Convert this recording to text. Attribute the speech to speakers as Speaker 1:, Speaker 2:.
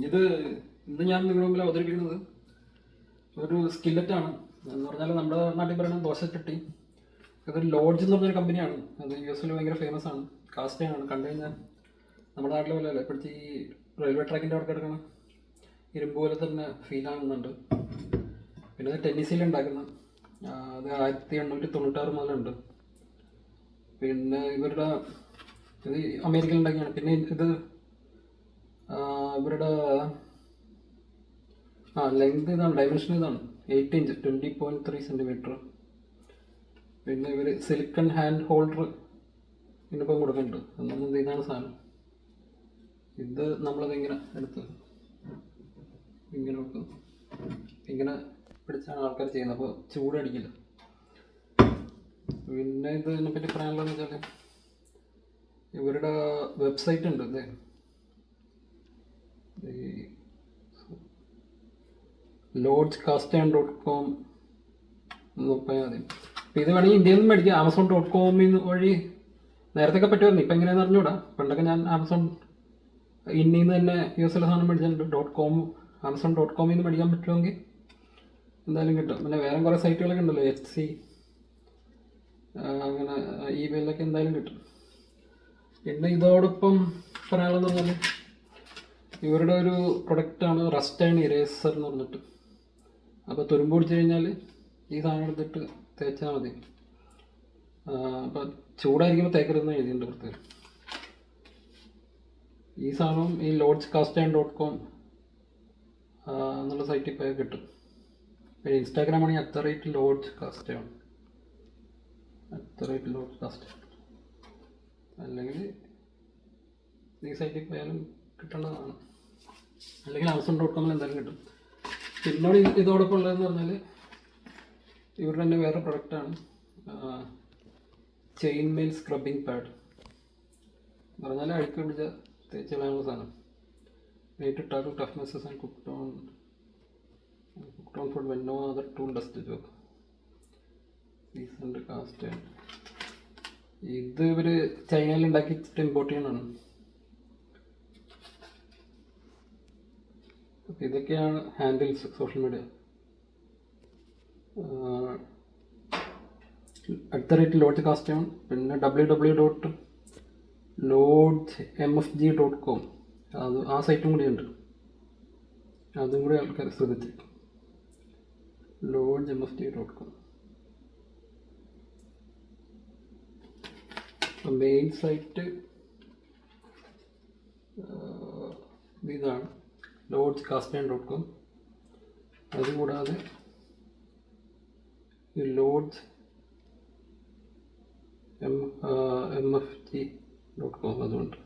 Speaker 1: ഇത് ഇന്ന് ഞാൻ നിങ്ങളുടെ മുമ്പിൽ അവതരിപ്പിക്കുന്നത് ഒരു സ്കില്ലറ്റാണ്. എന്ന് പറഞ്ഞാൽ നമ്മുടെ നാട്ടിൽ പറയുന്ന ദോശച്ചട്ടി. ഇതൊരു ലോഡ്ജ് എന്ന് പറഞ്ഞൊരു കമ്പനിയാണ്. അത് US ഭയങ്കര ഫേമസ് ആണ്. കാസ്റ്റാണ്. കണ്ടു കഴിഞ്ഞാൽ നമ്മുടെ നാട്ടിലെ പോലെ അല്ല, ഇപ്പോഴത്തെ ഈ റെയിൽവേ ട്രാക്കിൻ്റെ അവിടെ കിടക്കണം ഇരുമ്പ് പോലെ തന്നെ ഫീൽ ആകുന്നുണ്ട്. പിന്നെ ഇത് ടെന്നീസിൽ ഉണ്ടാക്കുന്ന അത് 1896 മുതലുണ്ട്. പിന്നെ ഇവരുടെ ഇത് അമേരിക്കയിൽ ഉണ്ടാക്കിയാണ്. പിന്നെ ഇത് ഇവരുടെ ലെങ്ത് ഇതാണ്, ഡയമെൻഷൻ ഇതാണ് 8 ഇഞ്ച് 20.3 സെൻറ്റിമീറ്റർ. പിന്നെ ഇവർ സിലിക്കൺ ഹാൻഡ് ഹോൾഡർ ഇതിനിപ്പം കൊടുക്കുന്നുണ്ട്. എന്നുള്ളത് ഇതാണ് സാധനം. ഇത് നമ്മളതിങ്ങനെ എടുത്ത് ഇങ്ങനെ വെക്കും, ഇങ്ങനെ പിടിച്ചാണ് ആൾക്കാർ ചെയ്യുന്നത്, അപ്പോൾ ചൂടടിക്കില്ല. പിന്നെ ഇതിനെപ്പറ്റി പറയാനുള്ളതെന്ന് വെച്ചാൽ ഇവരുടെ വെബ്സൈറ്റ് ഉണ്ട്. ഇത് lodgecastan.com നോക്കിയാൽ മതി. അപ്പോൾ ഇത് വേണമെങ്കിൽ ഇന്ത്യയിൽ നിന്ന് മേടിക്കാം. Amazon.com വഴി നേരത്തെയൊക്കെ പറ്റുമായിരുന്നു. ഇപ്പം എങ്ങനെയാണെന്ന് അറിഞ്ഞൂടാ. പണ്ടൊക്കെ ഞാൻ ഇന്ത്യയിൽ നിന്ന് തന്നെ US സാധനം മേടിച്ചിട്ടുണ്ട്. Amazon.com നിന്ന് മേടിക്കാൻ പറ്റുമെങ്കിൽ എന്തായാലും കിട്ടും. പിന്നെ വേറെ കുറേ സൈറ്റുകളൊക്കെ ഉണ്ടല്ലോ, HC അങ്ങനെ eBayലൊക്കെ എന്തായാലും കിട്ടും. പിന്നെ ഇതോടൊപ്പം പറയാനുള്ളതെന്ന് പറഞ്ഞാൽ ഇവരുടെ ഒരു പ്രൊഡക്റ്റാണ് റസ്റ്റ് ആൻഡ് ഇറേസർ എന്ന് പറഞ്ഞിട്ട്. അപ്പോൾ തുരുമ്പ് പിടിച്ച് കഴിഞ്ഞാൽ ഈ സാധനം എടുത്തിട്ട് തേച്ചാൽ മതി. അപ്പോൾ ചൂടായിരിക്കുമ്പോൾ തേക്കരുതെന്ന് എഴുതിയിട്ടുണ്ട് പ്രത്യേകം. ഈ സാധനം ഈ lodgecastan.com എന്നുള്ള സൈറ്റിൽ പോയാൽ കിട്ടും. പിന്നെ ഇൻസ്റ്റാഗ്രാം ആണെങ്കിൽ @lodgecastan അല്ലെങ്കിൽ ഈ സൈറ്റിൽ പോയാലും കിട്ടേണ്ടതാണ്. അല്ലെങ്കിൽ Amazon.com എന്തായാലും കിട്ടും. പിന്നോട് ഇതോടൊപ്പം ഉള്ളതെന്ന് പറഞ്ഞാൽ ഇവരുടെ തന്നെ വേറെ പ്രൊഡക്റ്റാണ് ചെയിൻ മെയിൽ സ്ക്രബിങ് പാഡ് എന്ന് പറഞ്ഞാൽ അഴുക്ക് പിടിച്ച തേച്ച് കളയാനുള്ള സാധനം. Made to tackle tough messes and cooked on food when no other tool does the job. Seasoned cast. ഇത് ഇവർ ചൈനയിൽ ഉണ്ടാക്കിയിട്ട് ഇമ്പോർട്ട് ചെയ്യണതാണ്. ഇതൊക്കെയാണ് ഹാൻഡിൽസ് സോഷ്യൽ മീഡിയ. @lodgecastan, പിന്നെ www.lodgemfg.com അത് ആ സൈറ്റും കൂടി ഉണ്ട്. അതും കൂടി ആൾക്കാർ ശ്രദ്ധിച്ച് lodgemfg.com. മെയിൻ സൈറ്റ് ഇതാണ് lodgecastan.com. അതുകൂടാതെ ഈ lodgemfg.com അതുകൊണ്ട്